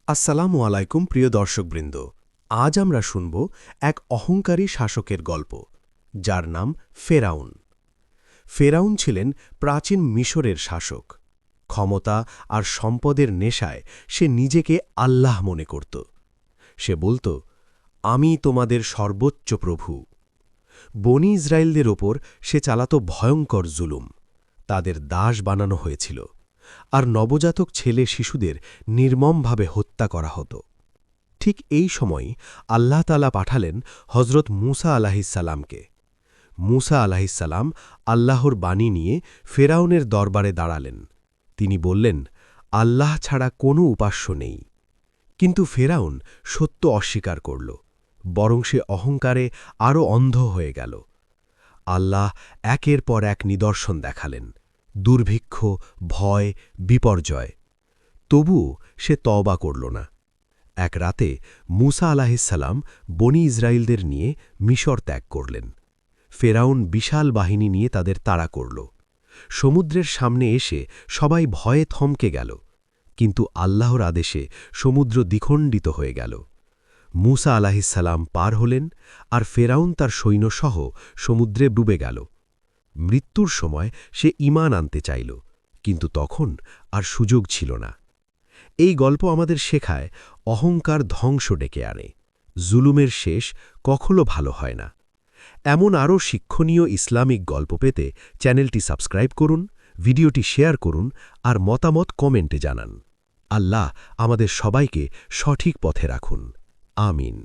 আসসালামু আলাইকুম প্রিয় দর্শকবৃন্দ। আজ আমরা শুনব এক অহংকারী শাসকের গল্প, যার নাম ফেরাউন। ফেরাউন ছিলেন প্রাচীন মিশরের শাসক। ক্ষমতা আর সম্পদের নেশায় সে নিজেকে আল্লাহ মনে করত। সে বলত, আমি তোমাদের সর্বোচ্চ প্রভু। বনি ইসরায়েলদের ওপর সে চালাত ভয়ঙ্কর জুলুম। তাদের দাস বানানো হয়েছিল, আর নবজাতক ছেলে শিশুদের নির্মমভাবে হত্যা করা হতো। ঠিক এই সময় আল্লাহ তাআলা পাঠালেন হজরত মুসা আলাহিসাল্লামকে। মুসা আলাহিসাল্লাম আল্লাহর বাণী নিয়ে ফেরাউনের দরবারে দাঁড়ালেন। তিনি বললেন, আল্লাহ ছাড়া কোনো উপাস্য নেই। কিন্তু ফেরাউন সত্য অস্বীকার করল, বরং সে অহংকারে আরও অন্ধ হয়ে গেল। আল্লাহ একের পর এক নিদর্শন দেখালেন, দুর্ভিক্ষ, ভয়, বিপর্যয়। তবুও সে তওবা করল না। এক রাতে মুসা আলাহিসাল্লাম বনি ইসরায়েলদের নিয়ে মিশর ত্যাগ করলেন। ফেরাউন বিশাল বাহিনী নিয়ে তাদের তাড়া করল। সমুদ্রের সামনে এসে সবাই ভয়ে থমকে গেল, কিন্তু আল্লাহর আদেশে সমুদ্র দ্বিখণ্ডিত হয়ে গেল। মুসা আলাহিসাল্লাম পার হলেন, আর ফেরাউন তার সৈন্যসহ সমুদ্রে ডুবে গেল। মৃত্যুর সময় সে ঈমান আনতে চাইল, কিন্তু তখন আর সুযোগ ছিল না। এই গল্প আমাদের শেখায়, অহংকার ধ্বংস ডেকে আনে। জুলুমের শেষ কখনো ভালো হয় না। এমন আরও শিক্ষণীয় ইসলামিক গল্প পেতে চ্যানেলটি সাবস্ক্রাইব করুন, ভিডিওটি শেয়ার করুন, আর মতামত কমেন্টে জানান। আল্লাহ আমাদের সবাইকে সঠিক পথে রাখুন। আমিন।